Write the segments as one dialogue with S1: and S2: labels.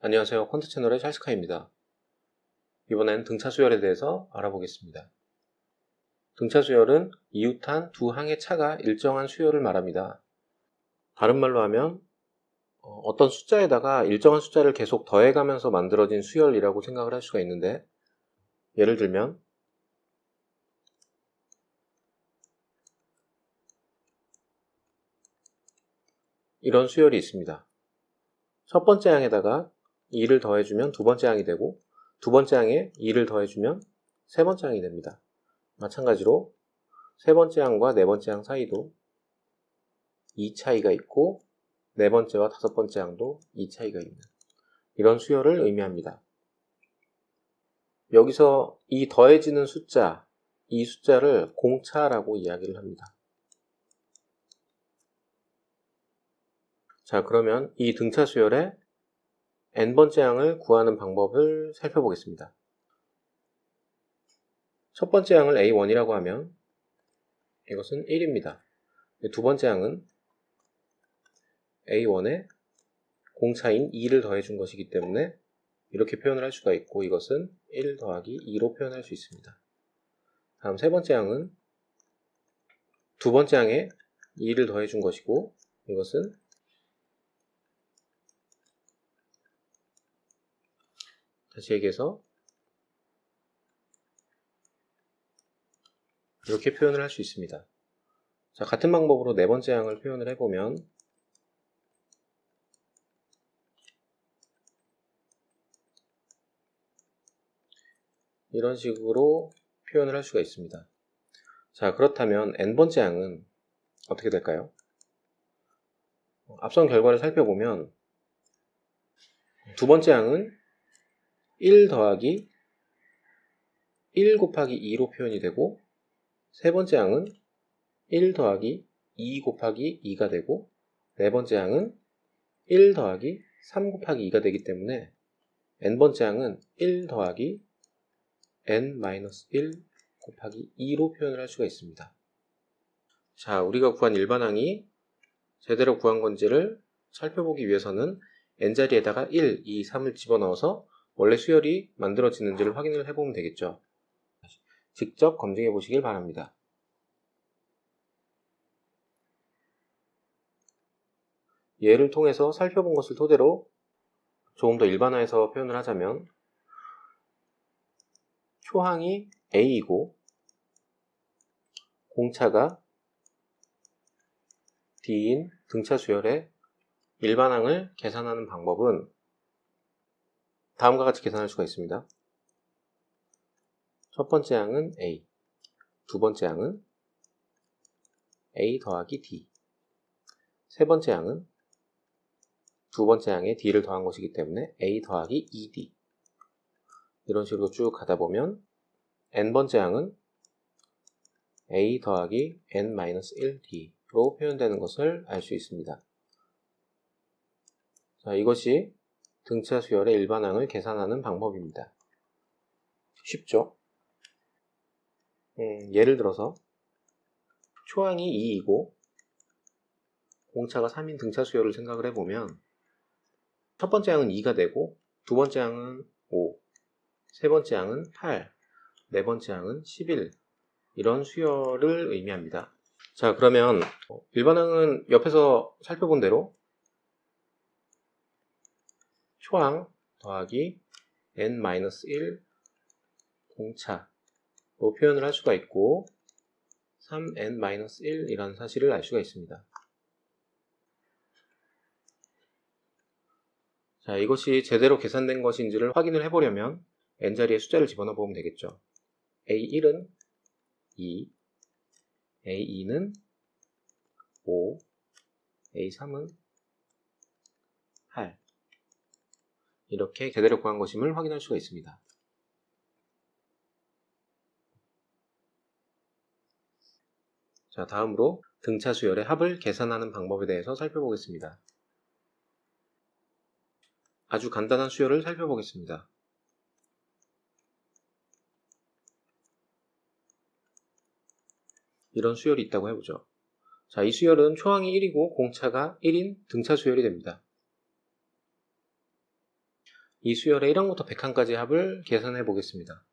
S1: 안녕하세요. 퀀트 채널의 찰스카입니다. 이번엔 등차 수열에 대해서 알아보겠습니다. 등차 수열은 이웃한 두 항의 차가 일정한 수열을 말합니다. 다른 말로 하면 어떤 숫자에다가 일정한 숫자를 계속 더해가면서 만들어진 수열이라고 생각을 할 수가 있는데, 예를 들면 이런 수열이 있습니다. 첫 번째 항에다가 2를 더해주면 두 번째 항이 되고, 두 번째 항에 2를 더해주면 세 번째 항이 됩니다. 마찬가지로 세 번째 항과 네 번째 항 사이도 2 차이가 있고, 네 번째와 다섯 번째 항도 2 차이가 있는 이런 수열을 의미합니다. 여기서 이 더해지는 숫자, 이 숫자를 공차라고 이야기를 합니다. 자, 그러면 이 등차 수열의 n번째 항을 구하는 방법을 살펴보겠습니다. 첫 번째 항을 a1이라고 하면 이것은 1입니다. 두 번째 항은 a1에 공차인 2를 더해준 것이기 때문에 이렇게 표현을 할 수가 있고, 이것은 1 더하기 2로 표현할 수 있습니다. 다음 세 번째 항은 두 번째 항에 2를 더해준 것이고, 이것은 다시 얘기해서 이렇게 표현을 할 수 있습니다. 자, 같은 방법으로 네 번째 항을 표현을 해보면 이런 식으로 표현을 할 수가 있습니다. 자, 그렇다면 n번째 항은 어떻게 될까요? 앞선 결과를 살펴보면 두 번째 항은 1 더하기 1 곱하기 2로 표현이 되고, 세 번째 항은 1 더하기 2 곱하기 2가 되고, 네 번째 항은 1 더하기 3 곱하기 2가 되기 때문에 n번째 항은 1 더하기 n-1 곱하기 2로 표현을 할 수가 있습니다. 자, 우리가 구한 일반항이 제대로 구한 건지를 살펴보기 위해서는 n자리에다가 1, 2, 3을 집어넣어서 원래 수열이 만들어지는지를 확인을 해보면 되겠죠. 직접 검증해 보시길 바랍니다. 예를 통해서 살펴본 것을 토대로 조금 더 일반화해서 표현을 하자면, 초항이 A이고 공차가 D인 등차 수열의 일반항을 계산하는 방법은 다음과 같이 계산할 수가 있습니다. 첫 번째 항은 A, 두 번째 항은 A 더하기 D, 세 번째 항은 두 번째 항에 D를 더한 것이기 때문에 A 더하기 2D, 이런 식으로 쭉 가다 보면 n번째 항은 A 더하기 n-1D로 표현되는 것을 알 수 있습니다. 자, 이것이 등차 수열의 일반항을 계산하는 방법입니다. 쉽죠? 예를 들어서 초항이 2이고 공차가 3인 등차 수열을 생각을 해보면, 첫 번째 항은 2가 되고, 두 번째 항은 5, 세 번째 항은 8, 네 번째 항은 11, 이런 수열을 의미합니다. 자, 그러면 일반항은 옆에서 살펴본 대로 초항 더하기 n-1 공차로 표현을 할 수가 있고, 3n-1 이라는 사실을 알 수가 있습니다. 자, 이것이 제대로 계산된 것인지를 확인을 해보려면 n자리에 숫자를 집어넣어 보면 되겠죠. A1은 2, A2는 5, A3은 8, 이렇게 제대로 구한 것임을 확인할 수가 있습니다. 자, 다음으로 등차 수열의 합을 계산하는 방법에 대해서 살펴보겠습니다. 아주 간단한 수열을 살펴보겠습니다. 이런 수열이 있다고 해보죠. 자, 이 수열은 초항이 1이고 공차가 1인 등차 수열이 됩니다. 이 수열의 1항부터 100항까지 합을 계산해 보겠습니다.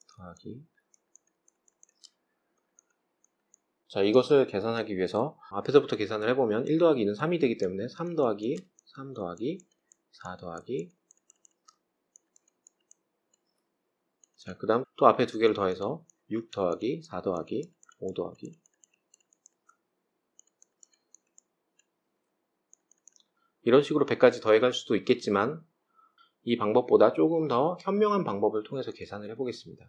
S1: 더하기. 자, 이것을 계산하기 위해서 앞에서부터 계산을 해보면 1 더하기 2는 3이 되기 때문에 3 더하기 3 더하기 4 더하기. 자, 그 다음 또 앞에 두 개를 더해서 6 더하기 4 더하기 5 더하기. 이런 식으로 100까지 더해갈 수도 있겠지만 이 방법보다 조금 더 현명한 방법을 통해서 계산을 해보겠습니다.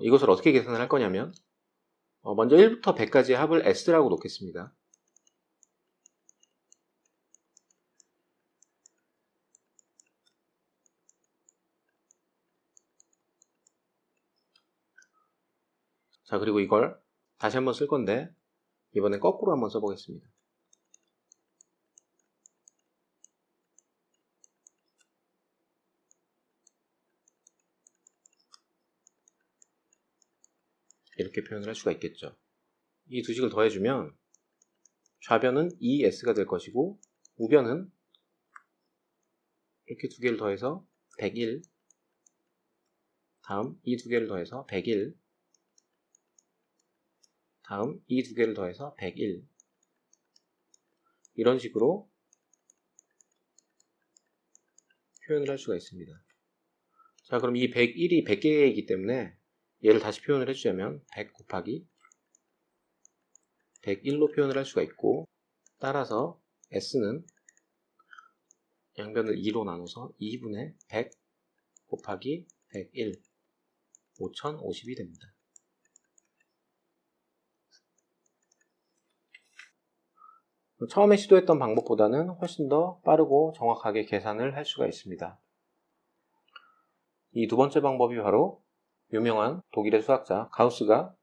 S1: 이것을 어떻게 계산을 할 거냐면 먼저 1부터 100까지의 합을 S라고 놓겠습니다. 자, 그리고 이걸 다시 한번 쓸 건데 이번엔 거꾸로 한번 써보겠습니다. 이렇게 표현을 할 수가 있겠죠. 이 두 식을 더해주면 좌변은 2S가 될 것이고 우변은 이렇게 두 개를 더해서 101, 다음 이 두 개를 더해서 101, 다음 이 두 개를 더해서 101. 이런 식으로 표현을 할 수가 있습니다. 자, 그럼 이 101이 100개이기 때문에 얘를 다시 표현을 해주자면 100 곱하기 101로 표현을 할 수가 있고, 따라서 S는 양변을 2로 나눠서 2분의 100 곱하기 101, 5050이 됩니다. 처음에 시도했던 방법보다는 훨씬 더 빠르고 정확하게 계산을 할 수가 있습니다. 이 두 번째 방법이 바로 유명한 독일의 수학자 가우스가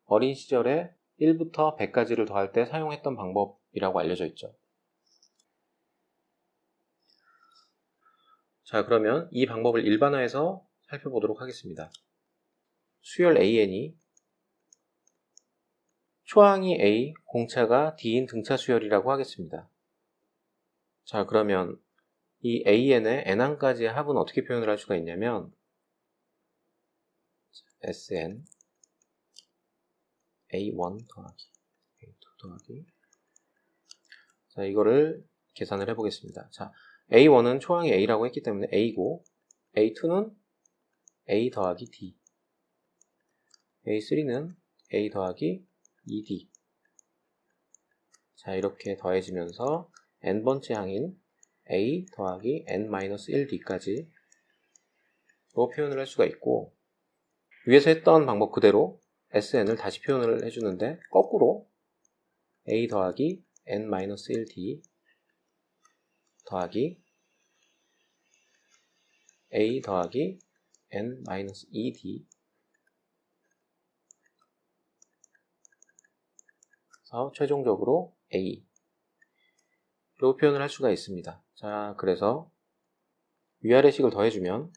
S1: 어린 시절에 1부터 100까지를 더할 때 사용했던 방법이라고 알려져 있죠. 자, 그러면 이 방법을 일반화해서 살펴보도록 하겠습니다. 수열 AN이 초항이 A, 공차가 D인 등차 수열이라고 하겠습니다. 자, 그러면 이 AN의 N항까지의 합은 어떻게 표현을 할 수가 있냐면 SN A1 더하기 A2 더하기. 자, 이거를 계산을 해보겠습니다. 자, A1은 초항이 A라고 했기 때문에 A고, A2는 A 더하기 D, A3는 A 더하기 2D. 자, 이렇게 더해지면서 n번째 항인 A 더하기 n-1D까지 로 표현을 할 수가 있고, 위에서 했던 방법 그대로 SN을 다시 표현을 해주는데 거꾸로 A 더하기 n-1D 더하기 A 더하기 n-2D 그래서 최종적으로 A로 표현을 할 수가 있습니다. 자, 그래서 위아래 식을 더해주면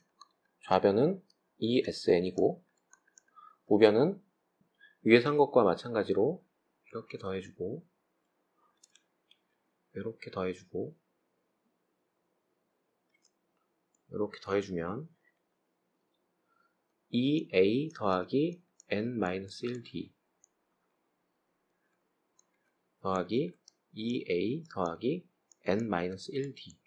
S1: 좌변은 2SN이고 우변은 위에서 한 것과 마찬가지로 이렇게 더해주고 이렇게 더해주고 이렇게 더해주면 2A 더하기 n-1D 더하기 2A 더하기 n-1D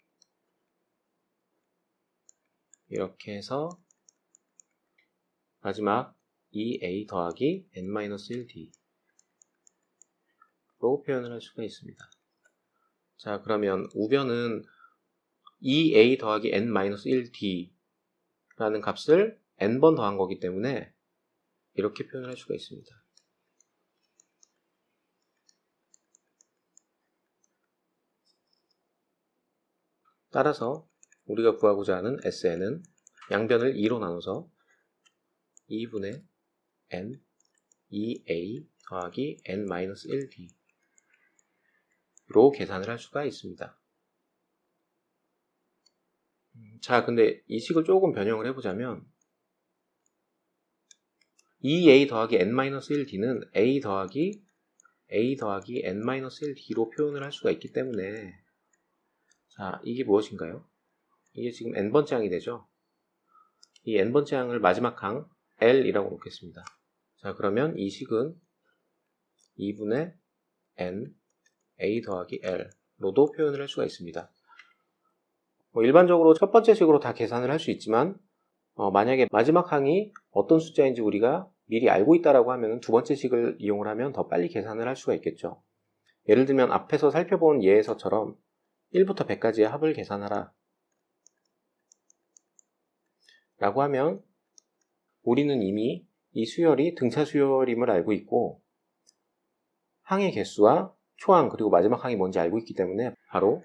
S1: 이렇게 해서 마지막 2A 더하기 n-1D 로 표현을 할 수가 있습니다. 자, 그러면 우변은 2A 더하기 n-1D 라는 값을 n번 더한 거기 때문에 이렇게 표현을 할 수가 있습니다. 따라서 우리가 구하고자 하는 SN은 양변을 2로 나눠서 2분의 n 2a 더하기 n-1d 로 계산을 할 수가 있습니다. 자, 근데 이 식을 조금 변형을 해보자면 2a 더하기 n-1d는 a 더하기 n-1d로 표현을 할 수가 있기 때문에, 자, 이게 무엇인가요? 이게 지금 n번째 항이 되죠? 이 n번째 항을 마지막 항 L이라고 놓겠습니다. 자, 그러면 이 식은 2분의 n a 더하기 L로도 표현을 할 수가 있습니다. 일반적으로 첫 번째 식으로 다 계산을 할 수 있지만 만약에 마지막 항이 어떤 숫자인지 우리가 미리 알고 있다라고 하면 두 번째 식을 이용을 하면 더 빨리 계산을 할 수가 있겠죠. 예를 들면 앞에서 살펴본 예에서처럼 1부터 100까지의 합을 계산하라 라고 하면 우리는 이미 이 수열이 등차 수열임을 알고 있고 항의 개수와 초항 그리고 마지막 항이 뭔지 알고 있기 때문에 바로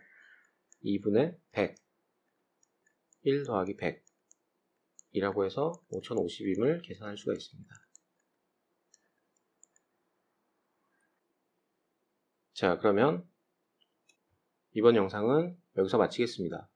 S1: 2분의 100 1 더하기 100 이라고 해서 5050임을 계산할 수가 있습니다. 자, 그러면 이번 영상은 여기서 마치겠습니다.